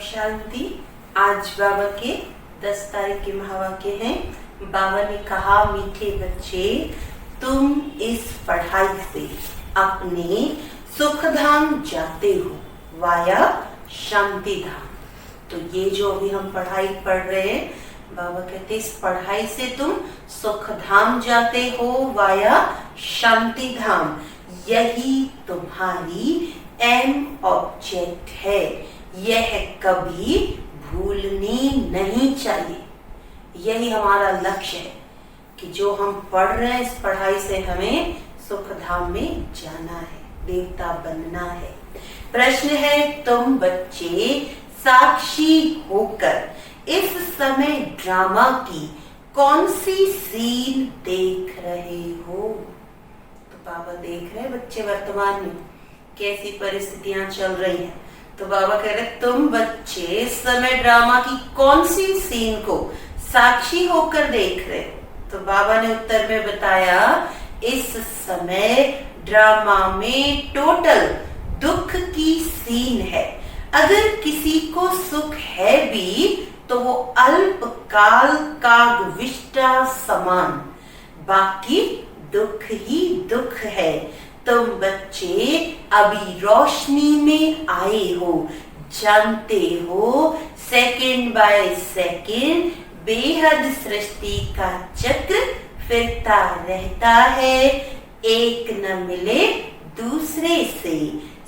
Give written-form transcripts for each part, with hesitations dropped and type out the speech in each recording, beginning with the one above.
शांति। आज बाबा के 10 तारीख के महावाक्य हैं। बाबा ने कहा, मीठे बच्चे, तुम इस पढ़ाई से अपने सुखधाम जाते हो वाया शांति धाम। तो ये जो अभी हम पढ़ाई पढ़ रहे हैं, बाबा कहते इस पढ़ाई से तुम सुखधाम जाते हो वाया शांति धाम। यही तुम्हारी एम ऑब्जेक्ट है, यह कभी भूलनी नहीं चाहिए। यही हमारा लक्ष्य है कि जो हम पढ़ रहे हैं, इस पढ़ाई से हमें सुखधाम में जाना है, देवता बनना है। प्रश्न है, तुम बच्चे साक्षी होकर इस समय ड्रामा की कौन सी सीन देख रहे हो? तो बाबा देख रहे हैं बच्चे वर्तमान में कैसी परिस्थितियां चल रही हैं। तो बाबा कह रहे तुम बच्चे इस समय ड्रामा की कौन सी सीन को साक्षी होकर देख रहे हो? तो बाबा ने उत्तर में बताया, इस समय ड्रामा में टोटल दुख की सीन है। अगर किसी को सुख है भी तो वो अल्पकाल कागविष्टा समान, बाकी दुख ही दुख है। तुम बच्चे अभी रोशनी में आए हो, जानते हो सेकंड बाय सेकंड बेहद सृष्टि का चक्र फिरता रहता है। एक न मिले दूसरे से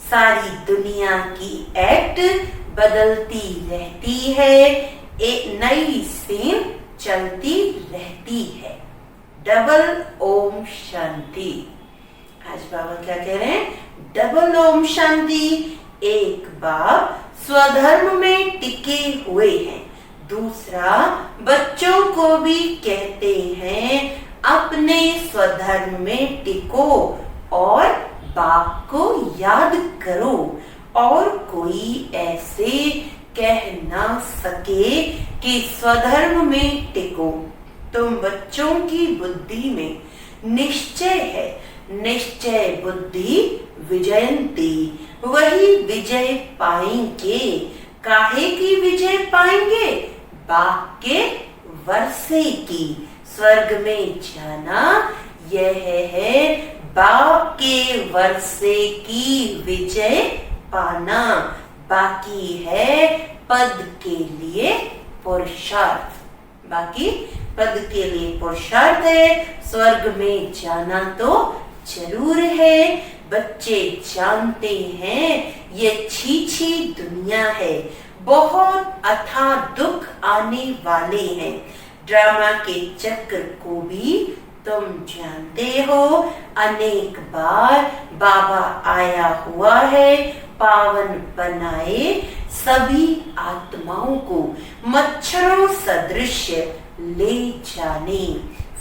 सारी दुनिया की एक्ट बदलती रहती है, एक नई सीन चलती रहती है। डबल ओम शांति। आज बाबा क्या कह रहे हैं? डबल ओम शांति। एक बाप स्वधर्म में टिके हुए हैं, दूसरा बच्चों को भी कहते हैं अपने स्वधर्म में टिको और बाप को याद करो। और कोई ऐसे कह ना सके कि स्वधर्म में टिको। तुम बच्चों की बुद्धि में निश्चय है, निश्चय बुद्धि विजयंती, वही विजय पाएंगे। काहे की विजय पाएंगे? बाप के वर्षे की। स्वर्ग में जाना यह है बाप के वर्षे की विजय पाना, बाकी है पद के लिए पुरुषार्थ। बाकी पद के लिए पुरुषार्थ है, स्वर्ग में जाना तो जरूर है। बच्चे जानते हैं ये छीछी दुनिया है, बहुत अथाह दुख आने वाले हैं। ड्रामा के चक्र को भी तुम जानते हो, अनेक बार बाबा आया हुआ है पावन बनाए सभी आत्माओं को मच्छरों सदृश ले जाने,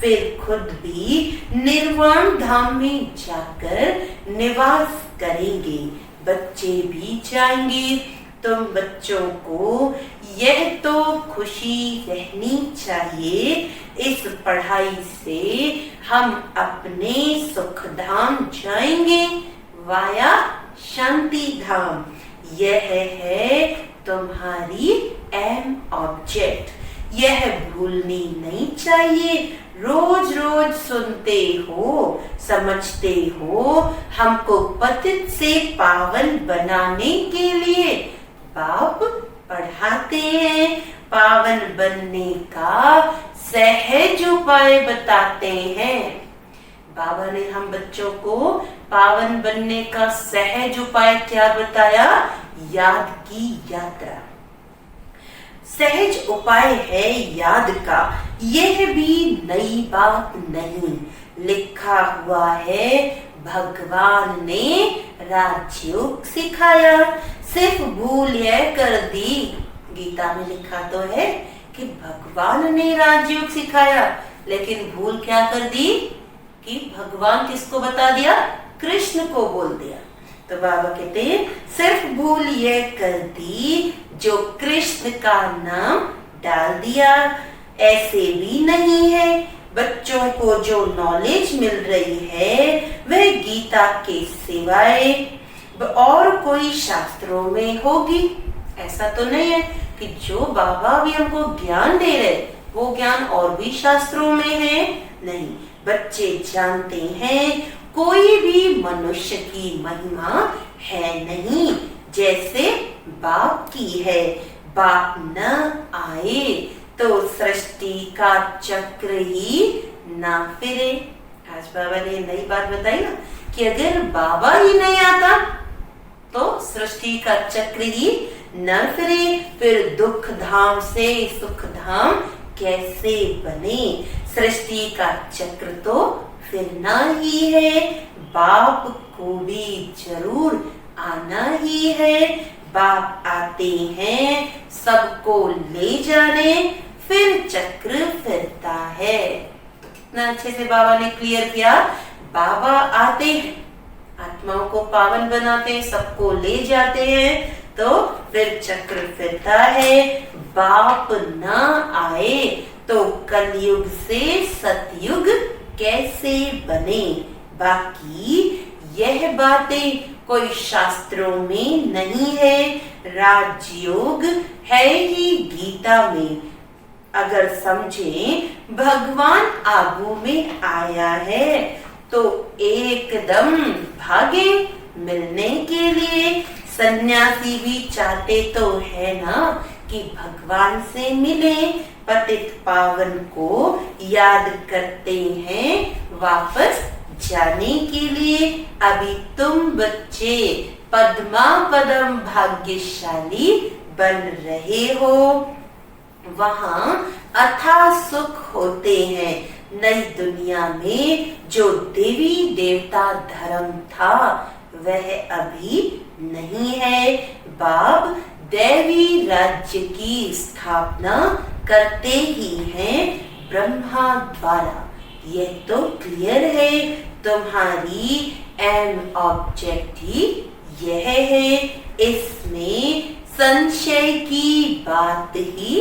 फिर खुद भी निर्वाण धाम में जाकर निवास करेंगे। बच्चे भी जाएंगे। तुम बच्चों को यह तो खुशी रहनी चाहिए, इस पढ़ाई से हम अपने सुखधाम जाएंगे वाया शांति धाम। यह है तुम्हारी एम ऑब्जेक्ट, यह भूलनी नहीं चाहिए। रोज रोज सुनते हो, समझते हो, हमको पतित से पावन बनाने के लिए बाप पढ़ाते हैं। पावन बनने का सहज उपाय बताते हैं। बाबा ने हम बच्चों को पावन बनने का सहज उपाय क्या बताया? याद की यात्रा। सहज उपाय है याद का, यह भी नई बात नहीं। लिखा हुआ है भगवान ने राजयोग सिखाया, सिर्फ भूल यह कर दी। गीता में लिखा तो है कि भगवान ने राजयोग सिखाया, लेकिन भूल क्या कर दी कि भगवान किसको बता दिया? कृष्ण को बोल दिया। तो बाबा कहते हैं सिर्फ भूल यह कर दी जो कृष्ण का नाम डाल दिया। ऐसे भी नहीं है, बच्चों को जो नॉलेज मिल रही है वह गीता के सिवाय और कोई शास्त्रों में होगी। ऐसा तो नहीं है कि जो बाबा भी हमको ज्ञान दे रहे वो ज्ञान और भी शास्त्रों में है। नहीं, बच्चे जानते हैं कोई भी मनुष्य की महिमा है नहीं जैसे बाप की है। बाप न आए तो सृष्टि का चक्र ही ना फिरे। आज बाबा ने नई बात बताई ना कि अगर बाबा ही नहीं आता तो सृष्टि का चक्र ही न फिरे, फिर दुख धाम से सुख धाम कैसे बने। सृष्टि का चक्र तो फिरना ही है, बाप को भी जरूर आना ही है। बाप आते हैं सबको ले जाने, फिर चक्र फिरता है। तो कितना अच्छे से बाबा ने क्लियर किया। बाबा आते हैं, आत्माओं को पावन बनाते हैं, सबको ले जाते हैं, तो फिर चक्र फिरता है। बाप ना आए तो कलयुग से सतयुग कैसे बने। बाकी यह बातें कोई शास्त्रों में नहीं है, राजयोग है ही गीता में। अगर समझें भगवान आगू में आया है तो एकदम भागे मिलने के लिए। सन्यासी भी चाहते तो है ना कि भगवान से मिले, पतित पावन को याद करते हैं वापस जाने के लिए। अभी तुम बच्चे पद्मा पदम भाग्यशाली बन रहे हो, वहां अथाह सुख होते हैं। नई दुनिया में जो देवी देवता धर्म था वह अभी नहीं है। बाप दैवी राज्य की स्थापना करते ही हैं ब्रह्मा द्वारा। यह तो क्लियर है, तुम्हारी एम ऑब्जेक्ट ही यह है, इसमें संशय की बात ही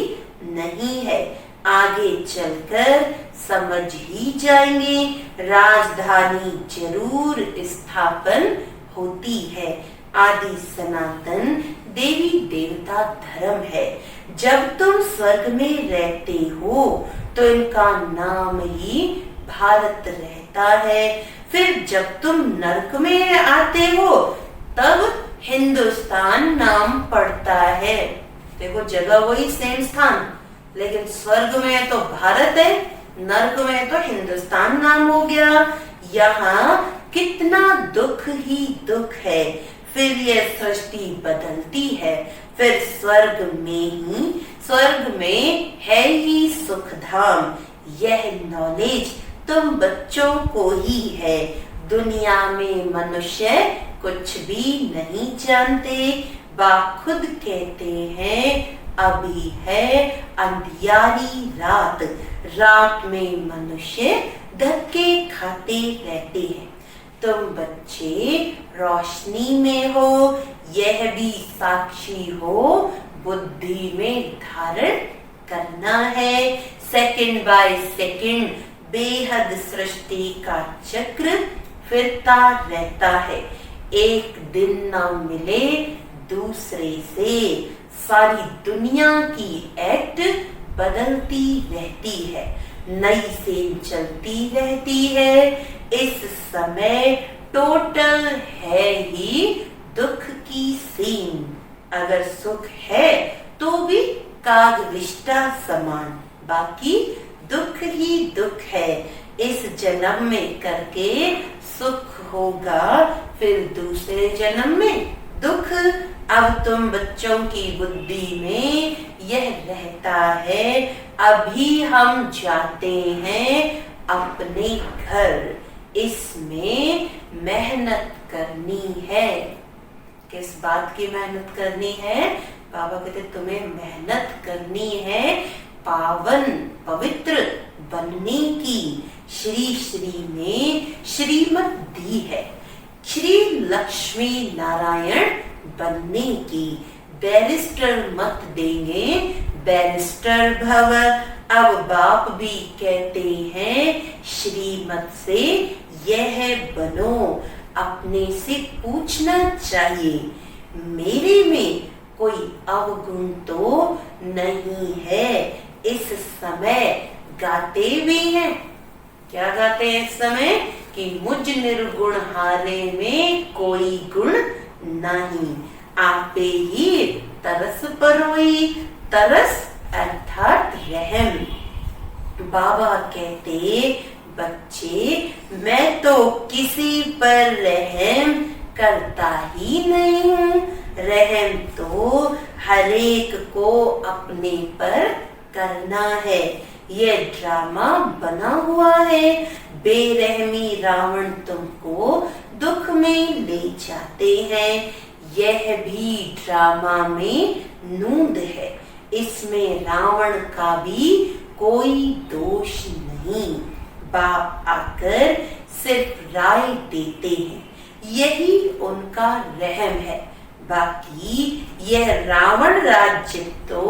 नहीं है। आगे चलकर समझ ही जाएंगे, राजधानी जरूर स्थापन होती है। आदि सनातन देवी देवता धर्म है। जब तुम स्वर्ग में रहते हो तो इनका नाम ही भारत रहता है। फिर जब तुम नरक में आते हो तब हिंदुस्तान नाम पड़ता है। देखो जगह वही सेम स्थान, लेकिन स्वर्ग में तो भारत है, नरक में तो हिंदुस्तान नाम हो गया। यहाँ कितना दुख ही दुख है, फिर यह सृष्टि बदलती है। फिर स्वर्ग में है ही सुख धाम। यह नॉलेज तुम बच्चों को ही है। दुनिया में मनुष्य कुछ भी नहीं जानते। बाप खुद कहते हैं अभी है अंधियारी रात, रात में मनुष्य धक्के खाते रहते हैं। तुम बच्चे रोशनी में हो, यह भी साक्षी हो, बुद्धि में धारण करना है। सेकंड बाय सेकंड बेहद सृष्टि का चक्र फिरता रहता है। एक दिन न मिले दूसरे से, सारी दुनिया की एक्ट बदलती रहती है, नई सेन चलती रहती है। इस समय टोटल है ही दुख की सीन। अगर सुख है तो भी कागविष्टा समान, बाकी दुख ही दुख है। इस जन्म में करके सुख होगा, फिर दूसरे जन्म में दुख। अब तुम बच्चों की बुद्धि में यह रहता है, अभी हम जाते हैं अपने घर, इसमें मेहनत करनी है। किस बात की मेहनत करनी है? बाबा कहते तुम्हें मेहनत करनी है पावन पवित्र बनने की। श्री श्री ने श्रीमत दी है, श्री लक्ष्मी नारायण बनने की। बैरिस्टर मत देंगे, बैरिस्टर भव। अब बाप भी कहते हैं श्रीमत से यह बनो। अपने से पूछना चाहिए मेरे में कोई अवगुण तो नहीं है। इस समय गाते भी हैं। क्या गाते हैं इस समय? कि मुझ निर्गुण हारे में कोई गुण नहीं, आपे ही तरस परोई। तरस अर्थात रहम। बाबा कहते, बच्चे मैं तो किसी पर रहम करता ही नहीं हूँ। रहम तो हर एक को अपने पर करना है। ये ड्रामा बना हुआ है। बेरहमी रावण तुमको दुख में ले जाते हैं। यह भी ड्रामा में नूंद है। इसमें रावण का भी कोई दोष नहीं। बाप आकर सिर्फ राय देते हैं, यही उनका रहम है। बाकी यह रावण राज्य तो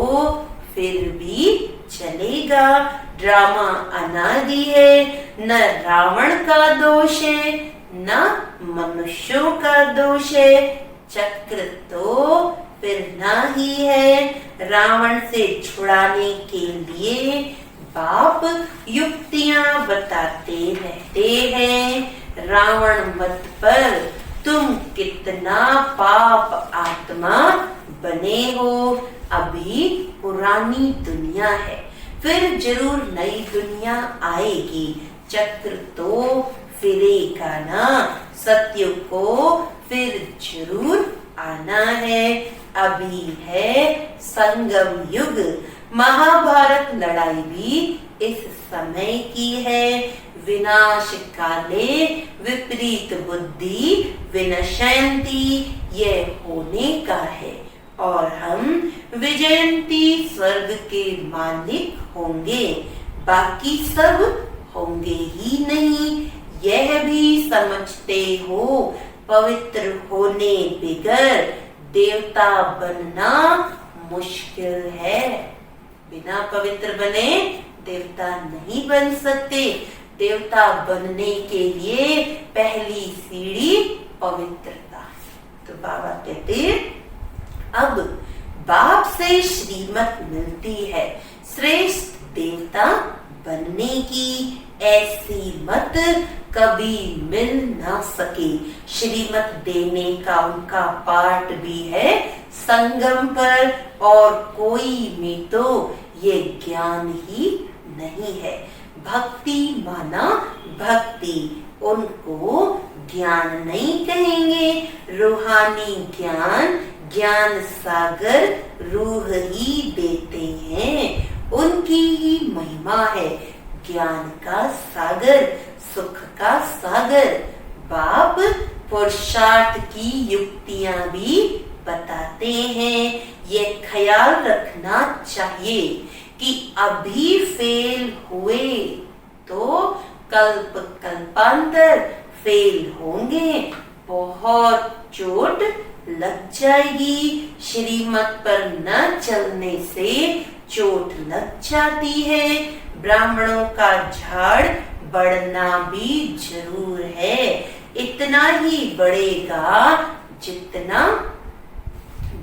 फिर भी चलेगा। ड्रामा अनादि है, न रावण का दोष है न मनुष्यों का दोष है। चक्र तो फिर ना ही है। रावण से छुड़ाने के लिए बाप युक्तियां बताते रहते हैं। रावण मत पर तुम कितना पाप आत्मा बने हो। अभी पुरानी दुनिया है, फिर जरूर नई दुनिया आएगी। चक्र तो फिरेगा ना, सत्य को फिर जरूर आना है। अभी है संगम युग। महाभारत लड़ाई भी इस समय की है। विनाश काले विपरीत बुद्धि विनशयन्ति, ये होने का है। और हम विजयंती स्वर्ग के मालिक होंगे। बाकी सब होंगे ही नहीं। यह भी समझते हो, पवित्र होने बिगर देवता बनना मुश्किल है। बिना पवित्र बने देवता नहीं बन सकते। देवता बनने के लिए पहली सीढ़ी पवित्रता। तो बाबा कहते, अब बाप से श्रीमत मिलती है श्रेष्ठ देवता बनने की। ऐसी मत कभी मिल ना सके। श्रीमत देने का उनका पाठ भी है संगम पर, और कोई में तो ये ज्ञान ही नहीं है। भक्ति माना भक्ति, उनको ज्ञान नहीं कहेंगे। रूहानी ज्ञान, ज्ञान सागर रूह ही देते हैं। उनकी ही महिमा है ज्ञान का सागर, सुख का सागर। बाप पुरुषार्थ की युक्तियां भी बताते हैं। ये ख्याल रखना चाहिए कि अभी फेल हुए तो कल्प कल्पांतर फेल होंगे। बहुत चोट लग जाएगी। श्रीमत पर न चलने से चोट लग जाती है। ब्राह्मणों का झाड़ बढ़ना भी जरूर है। इतना ही बढ़ेगा जितना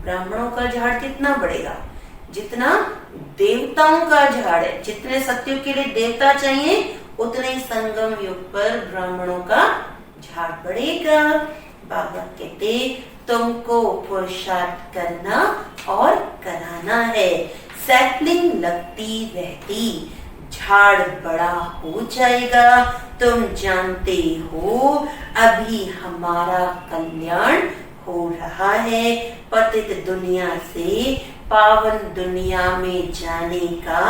ब्राह्मणों का झाड़ कितना बढ़ेगा, जितना देवताओं का झाड़ है। जितने सत्युग के लिए देवता चाहिए, उतने ही संगम युग पर ब्राह्मणों का झाड़ बढ़ेगा। बाबा कहते, तुमको पुरुषार्थ करना और कराना है। सैपलिंग लगती रहती, झाड़ बड़ा हो जाएगा। तुम जानते हो अभी हमारा कल्याण हो रहा है। पतित दुनिया से पावन दुनिया में जाने का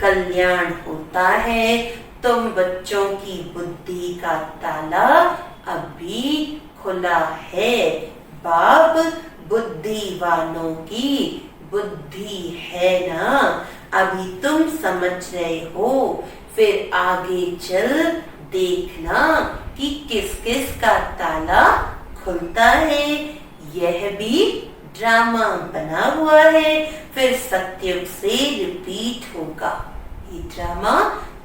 कल्याण होता है। तुम बच्चों की बुद्धि का ताला अभी खुला है। बाप बुद्धिवानों की बुद्धि है ना, अभी तुम समझ रहे हो, फिर आगे चल देखना कि किस किस का ताला खुलता है। यह भी ड्रामा बना हुआ है, फिर सत्युग से रिपीट होगा। ये ड्रामा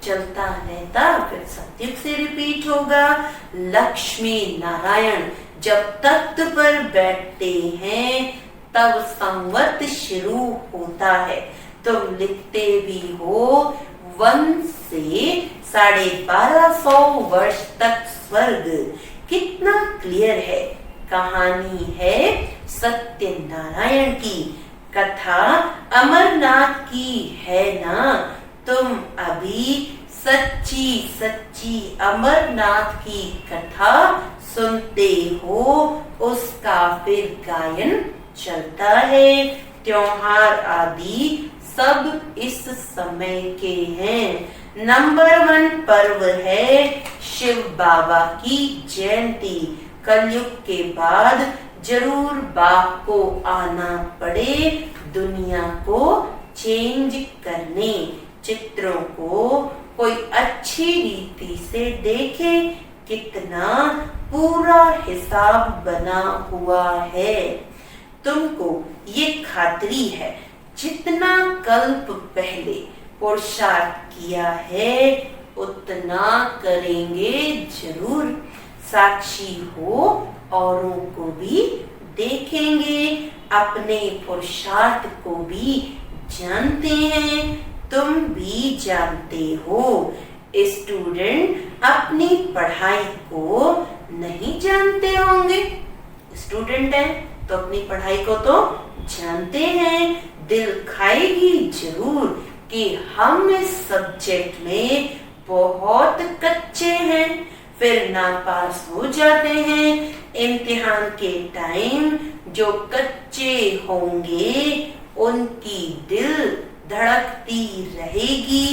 चलता रहता, फिर सत्युग से रिपीट होगा। लक्ष्मी नारायण जब तख्त पर बैठते हैं तब संवत शुरू होता है। तुम लिखते भी हो 1 से 1250 वर्ष तक स्वर्ग। कितना क्लियर है। कहानी है सत्यनारायण की, कथा अमरनाथ की है ना। तुम अभी सच्ची सच्ची अमरनाथ की कथा सुनते हो, उसका फिर गायन चलता है। त्योहार आदि सब इस समय के हैं। नंबर 1 पर्व है शिव बाबा की जयंती। कलयुग के बाद जरूर बाप को आना पड़े दुनिया को चेंज करने। चित्रों को कोई अच्छी रीति से देखे, कितना पूरा हिसाब बना हुआ है। तुमको ये खातरी है, जितना कल्प पहले पुरुषार्थ किया है उतना करेंगे जरूर। साक्षी हो औरों को भी देखेंगे, अपने पुरुषार्थ को भी जानते हैं। तुम भी जानते हो। स्टूडेंट अपनी पढ़ाई को नहीं जानते होंगे। स्टूडेंट है तो अपनी पढ़ाई को तो जानते हैं। दिल खाएगी जरूर कि हम इस सब्जेक्ट में बहुत कच्चे हैं, फिर नापास हो जाते हैं। इम्तिहान के टाइम जो कच्चे होंगे उनकी दिल धड़कती रहेगी।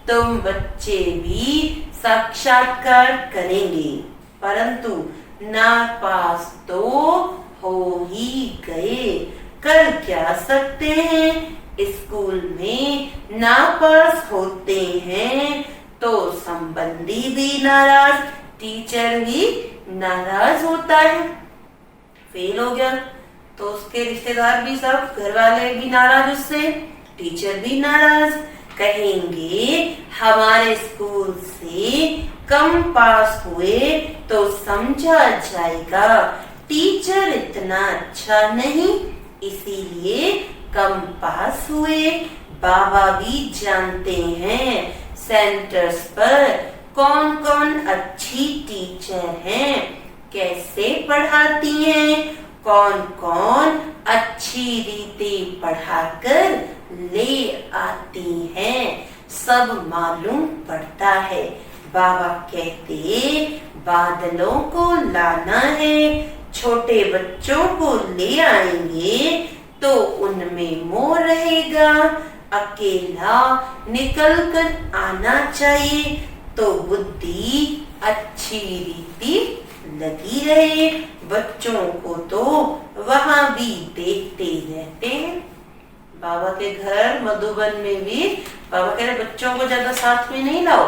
तुम बच्चे भी साक्षात्कार करेंगे, परंतु नापास तो हो ही गए। कर क्या सकते हैं। स्कूल में नापास होते हैं तो संबंधी भी नाराज, टीचर भी नाराज होता है। फेल हो गया तो उसके रिश्तेदार भी, सब घर वाले भी नाराज, उससे टीचर भी नाराज। कहेंगे हमारे स्कूल से कम पास हुए तो समझा जाएगा टीचर इतना अच्छा नहीं, इसीलिए कम पास हुए। बाबा भी जानते हैं सेंटर्स पर कौन कौन अच्छी टीचर हैं, कैसे पढ़ाती हैं, कौन कौन अच्छी रीति पढ़ाकर ले आती हैं, सब मालूम पड़ता है। बाबा कहते बादलों को लाना है, छोटे बच्चों को ले आएंगे तो उनमें मोह रहेगा। अकेला निकल कर आना चाहिए तो बुद्धि अच्छी रीति लगी रहे। बच्चों को तो वहां भी देखते रहते हैं। बाबा के घर मधुबन में भी बाबा कह रहे बच्चों को ज्यादा साथ में नहीं लाओ,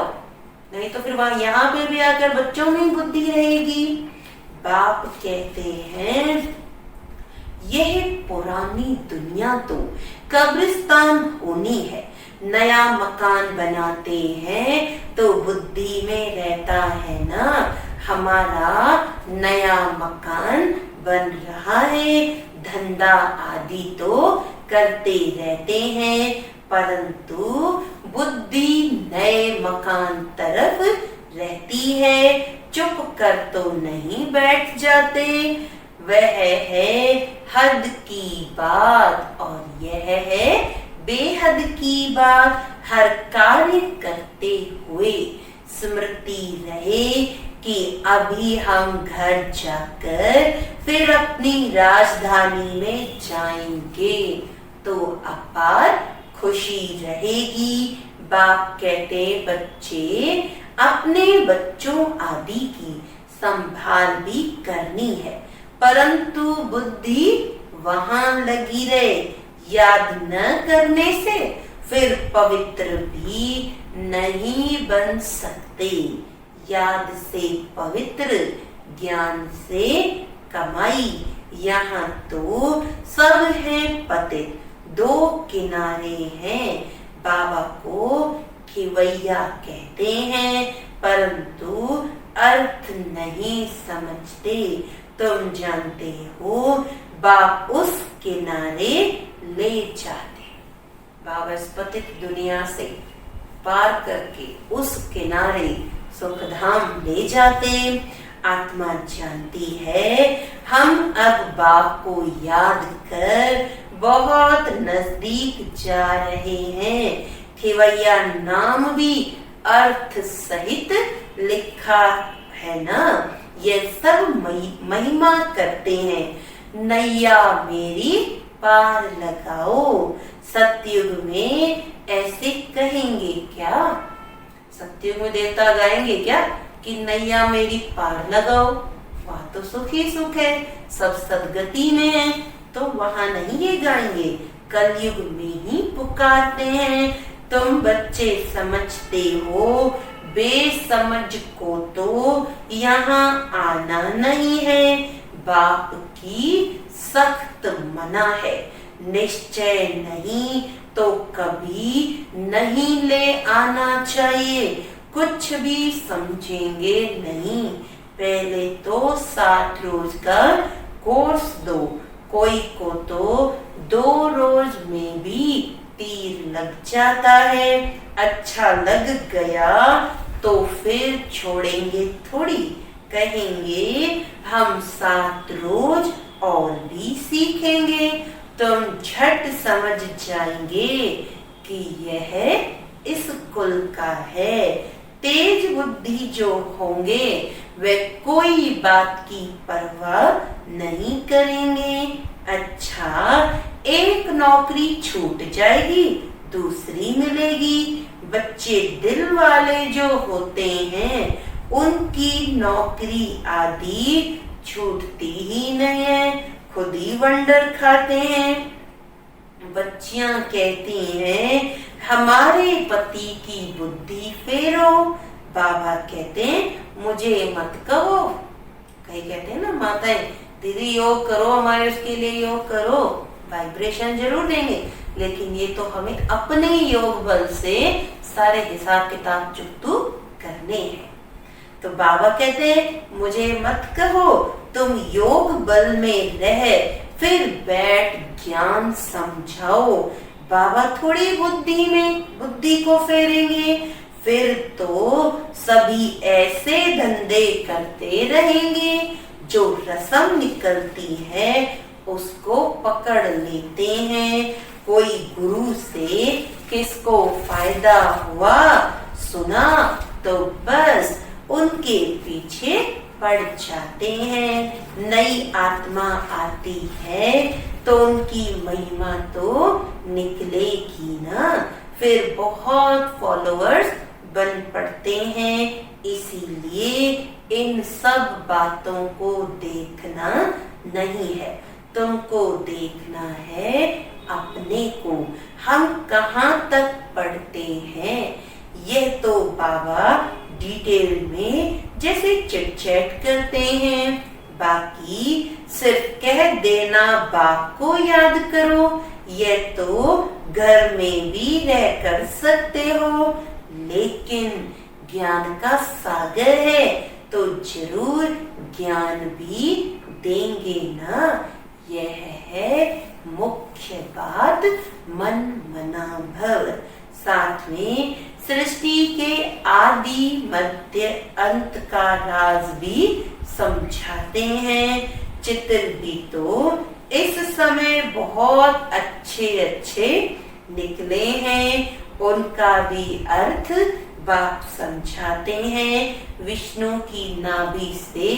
नहीं तो फिर वहां यहाँ पे भी आकर बच्चों में बुद्धि रहेगी। बाप कहते हैं यह पुरानी दुनिया तो कब्रिस्तान होनी है। नया मकान बनाते हैं तो बुद्धि में रहता है ना, हमारा नया मकान बन रहा है। धंधा आदि तो करते रहते हैं, परंतु बुद्धि नए मकान तरफ रहती है। चुप कर तो नहीं बैठ जाते। वह है हद की बात और यह है बेहद की बात। हर कार्य करते हुए स्मृति रहे कि अभी हम घर जाकर फिर अपनी राजधानी में जाएंगे तो अपार खुशी रहेगी। बाप कहते बच्चे अपने बच्चों आदि की संभाल भी करनी है, परंतु बुद्धि वहां लगी रहे। याद न करने से फिर पवित्र भी नहीं बन सकते। याद से पवित्र, ज्ञान से कमाई। यहाँ तो सब है पतित, दो किनारे हैं। बाबा को खिवैया कहते हैं, परंतु अर्थ नहीं समझते। तुम जानते हो बाप उस किनारे ले जाते। बाबा इस पतित दुनिया से पार करके उस किनारे सुखधाम ले जाते। आत्मा जानती है हम अब बाप को याद कर बहुत नजदीक जा रहे हैं। खेवैया नाम भी अर्थ सहित लिखा है ना, ये सब महिमा करते हैं। नैया मेरी पार लगाओ, सतयुग में ऐसे कहेंगे क्या? सतयुग में देवता गाएंगे क्या कि नैया मेरी पार लगाओ? वहाँ तो सुख ही सुख है, सब सदगति में है, तो वहाँ नहीं ये गाएंगे। कलयुग में ही पुकारते हैं। तुम बच्चे समझते हो, बेसमझ को तो यहाँ आना नहीं है। बाप की सख्त मना है, निश्चय नहीं तो कभी नहीं ले आना चाहिए। कुछ भी समझेंगे नहीं, पहले तो 60 रोज का कोर्स दो। कोई को तो 2 रोज में भी तीर लग जाता है। अच्छा लग गया तो फिर छोड़ेंगे थोड़ी, कहेंगे हम 7 रोज और भी सीखेंगे। तुम झट समझ जाएंगे कि यह इस कुल का है। तेज बुद्धि जो होंगे वे कोई बात की परवाह नहीं करेंगे। अच्छा, एक नौकरी छूट जाएगी, दूसरी मिलेगी। बच्चे दिल वाले जो होते हैं उनकी नौकरी आदि छूटती ही नहीं है, खुद ही वंडर खाते हैं। बच्चियां कहती हैं हमारे पति की बुद्धि फेरो। बाबा कहते हैं मुझे मत कहो। कई कहते हैं ना माताएं, दीदी योग करो, हमारे उसके लिए योग करो, वाइब्रेशन जरूर देंगे, लेकिन ये तो हमें अपने योग बल से सारे हिसाब किताब चुकतू करने हैं। तो बाबा कहते हैं मुझे मत कहो, तुम योग बल में रह फिर बैठ ज्ञान समझाओ। बाबा थोड़ी बुद्धि को फेरेंगे, फिर तो सभी ऐसे धंधे करते रहेंगे। जो रस्म निकलती है उसको पकड़ लेते हैं। कोई गुरु से किसको फायदा हुआ सुना तो बस उनके पीछे पड़ जाते हैं। नई आत्मा आती है तो उनकी महिमा तो निकलेगी ना, फिर बहुत फॉलोअर्स बन पड़ते हैं। इसीलिए इन सब बातों को देखना नहीं है, तुमको देखना है अपने को। हम कहाँ तक पढ़ते हैं यह तो बाबा डिटेल में जैसे चिट चैट करते हैं। बाकी सिर्फ कह देना बाप को याद करो, यह तो घर में भी रह कर सकते हो। लेकिन ज्ञान का सागर है तो जरूर ज्ञान भी देंगे ना। यह है मुख्य बात, मन मना भव। साथ में सृष्टि के आदि मध्य अंत का राज भी समझाते हैं। चित्र भी तो इस समय बहुत अच्छे निकले हैं, उनका भी अर्थ बाप समझाते हैं। विष्णु की नाभि से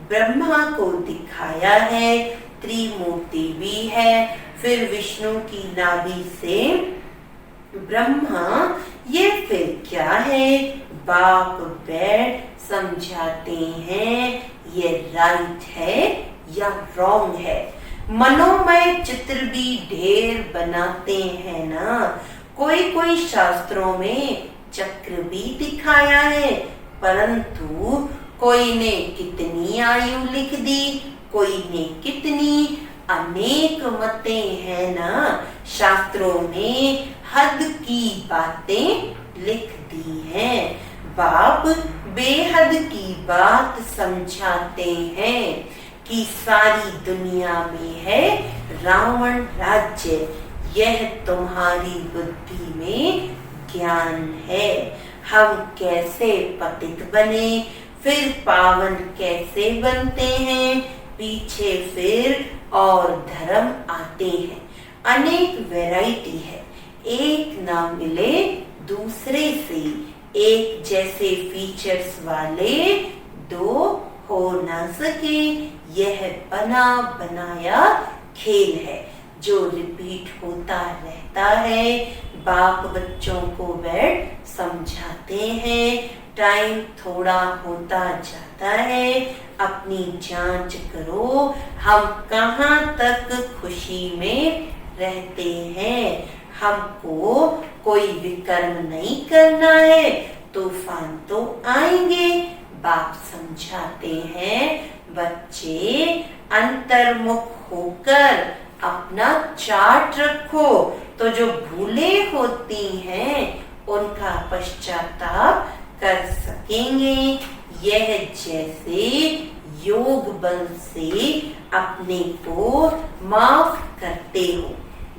ब्रह्मा को दिखाया है, त्रिमूर्ति भी है। फिर विष्णु की नाभि से ब्रह्मा, ये फिर क्या है? बाप बैठ समझाते हैं ये राइट है या रॉन्ग है। मनोमय चित्र भी ढेर बनाते हैं ना। कोई शास्त्रों में चक्र भी दिखाया है, परंतु कोई ने कितनी आयु लिख दी, कोई ने कितनी, अनेक मतें हैं ना। शास्त्रों में हद की बातें लिख दी हैं। बाप बेहद की बात समझाते हैं कि सारी दुनिया में है रावण राज्य, यह तुम्हारी बुद्धि में ज्ञान है। हम कैसे पतित बने, फिर पावन कैसे बनते हैं, पीछे फिर और धर्म आते हैं। अनेक वैरायटी है, एक ना मिले दूसरे से, एक जैसे फीचर्स वाले दो हो न सके, यह बना बनाया खेल है जो रिपीट होता रहता है। बाप बच्चों को बैठ समझाते हैं, टाइम थोड़ा होता जाता है, अपनी जांच करो हम कहाँ तक खुशी में रहते हैं। हमको कोई विकर्म नहीं करना है, तूफान तो आएंगे, बाप समझाते हैं। बच्चे अंतर्मुख होकर अपना चार्ट रखो, तो जो भूलें होती हैं उनका पश्चाताप कर सकेंगे। यह जैसे योग बल से अपने को माफ करते हो।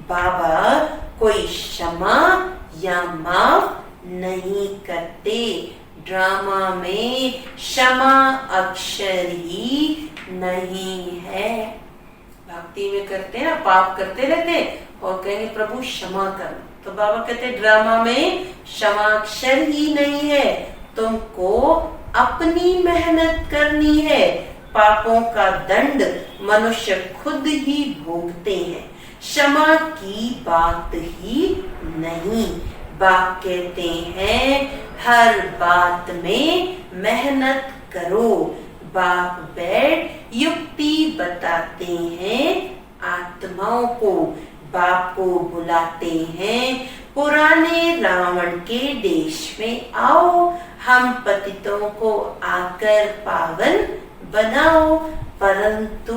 बाबा कोई क्षमा या माफ नहीं करते। ड्रामा में क्षमा अक्षर ही नहीं है। भक्ति में करते हैं ना, पाप करते रहते और कहेंगे प्रभु क्षमा कर, तो बाबा कहते ड्रामा में क्षमा अक्षर ही नहीं है, तुमको अपनी मेहनत करनी है। पापों का दंड मनुष्य खुद ही भोगते हैं, क्षमा की बात ही नहीं। बाप कहते हैं हर बात में मेहनत करो। बाप बैठ युक्ति बताते हैं आत्माओं को। बाप को बुलाते हैं पुराने रावण के देश में आओ, हम पतितों को आकर पावन बनाओ। परंतु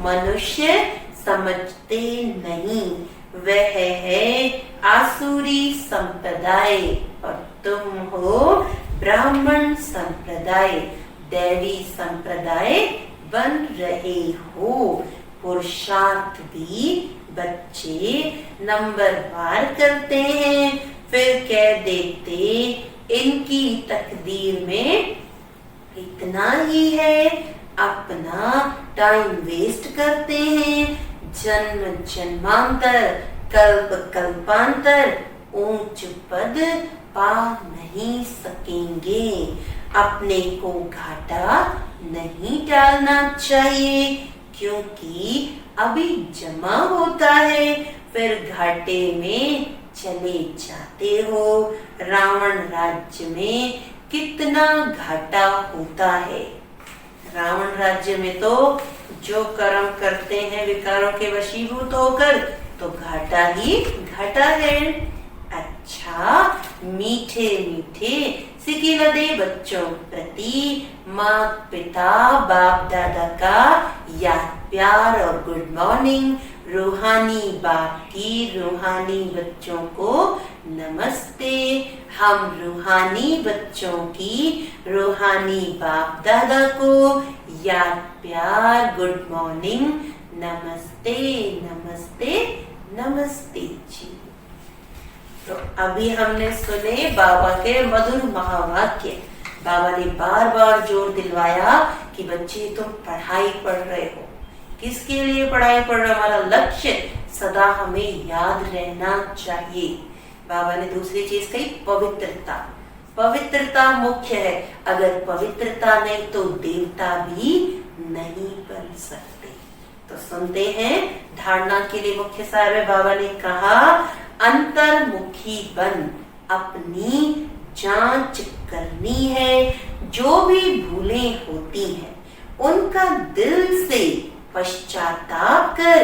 मनुष्य समझते नहीं, वह है आसुरी संप्रदाय और तुम हो ब्राह्मण संप्रदाय, दैवी संप्रदाय बन रहे हो। पुरुषार्थ भी बच्चे नंबर वार करते हैं, फिर कह देते इनकी तकदीर में इतना ही है, अपना टाइम वेस्ट करते हैं। जन्म जन्मांतर कल्प कल्पांतर ऊंच पद पा नहीं सकेंगे। अपने को घाटा नहीं डालना चाहिए, क्योंकि अभी जमा होता है, फिर घाटे में चले जाते हो। रावण राज्य में कितना घाटा होता है। रावण राज्य में तो जो कर्म करते हैं विकारों के वशीभूत होकर, तो घाटा ही घाटा है। अच्छा, मीठे मीठे सिकिलदे बच्चों प्रति माता पिता बाप दादा का याद प्यार और गुड मॉर्निंग। रूहानी बाप की रूहानी बच्चों को नमस्ते। हम रूहानी बच्चों की रूहानी बाप दादा को याद प्यार गुड मॉर्निंग, नमस्ते नमस्ते नमस्ते जी। तो अभी हमने सुने बाबा के मधुर महावाक्य। बाबा ने बार बार जोर दिलवाया कि बच्चे तुम पढ़ाई पढ़ रहे हो। किसके लिए पढ़ाई पढ़ रहे हो? हमारा लक्ष्य सदा हमें याद रहना चाहिए। बाबा ने दूसरी चीज कही पवित्रता। पवित्रता मुख्य है, अगर पवित्रता नहीं तो देवता भी नहीं बन सकते। तो सुनते हैं धारणा के लिए मुख्य सार में बाबा ने कहा अंतर्मुखी बन, अपनी जांच करनी है। जो भी भूलें होती हैं उनका दिल से पश्चाताप कर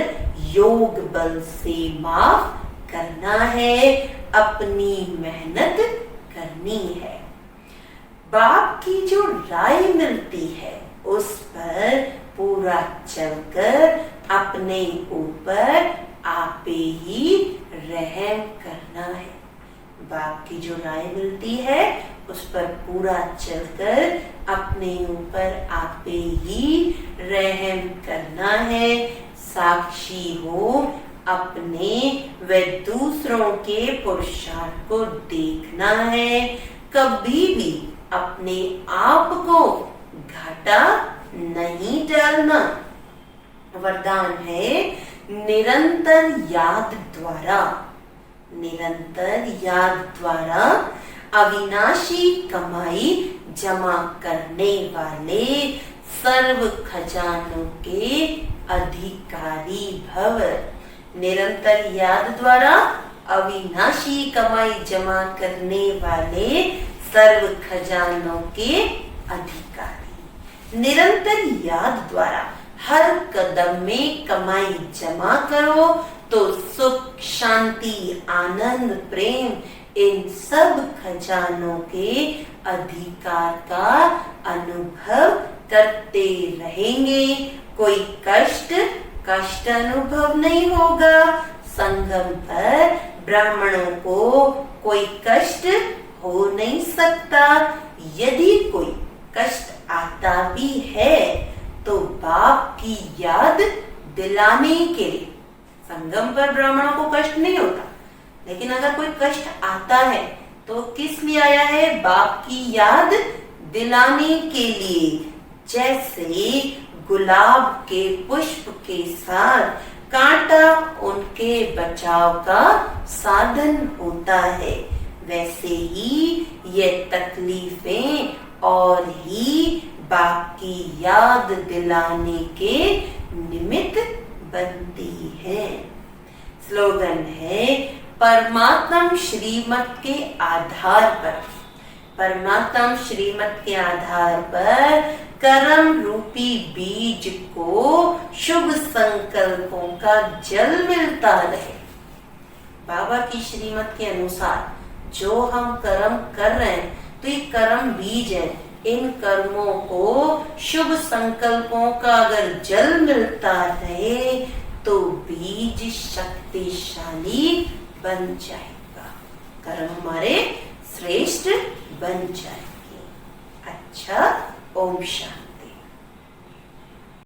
योग बल से माफ करना है, अपनी मेहनत करनी है। बाप की जो राय मिलती है उस पर पूरा चलकर अपने ऊपर आपे ही रहम करना है। बाप की जो राय मिलती है उस पर पूरा चलकर अपने ऊपर आपे ही रहम करना है। साक्षी हो अपने व दूसरों के पुरुषार्थ को देखना है। कभी भी अपने आप को घाटा नहीं डालना। वरदान है निरंतर याद द्वारा, निरंतर याद द्वारा अविनाशी कमाई जमा करने वाले सर्व खजानों के अधिकारी भव। निरंतर याद द्वारा अविनाशी कमाई जमा करने वाले सर्व खजानों के अधिकारी। निरंतर याद द्वारा हर कदम में कमाई जमा करो तो सुख, शांति, आनंद, प्रेम इन सब खजानों के अधिकार का अनुभव करते रहेंगे। कोई कष्ट अनुभव नहीं होगा। संगम पर ब्राह्मणों को कोई कष्ट हो नहीं सकता। यदि कोई कष्ट आता भी है तो बाप की याद दिलाने के लिए। संगम पर ब्राह्मणों को कष्ट नहीं होता, लेकिन अगर कोई कष्ट आता है तो किस लिए आया है? बाप की याद दिलाने के लिए। जैसे गुलाब के पुष्प के साथ कांटा उनके बचाव का साधन होता है, वैसे ही ये तकलीफें और ही बाप की याद दिलाने के निमित्त बनती है। स्लोगन है परमात्म श्रीमत के आधार पर, परमात्म श्रीमत के आधार पर कर्म रूपी बीज को शुभ संकल्पों का जल मिलता रहे। बाबा की श्रीमत के अनुसार जो हम कर्म कर रहे हैं तो ये कर्म बीज है। इन कर्मों को शुभ संकल्पों का अगर जल मिलता रहे तो बीज शक्तिशाली बन जाएगा, कर्म हमारे श्रेष्ठ बन जाएंगे। अच्छा, ओम शांति।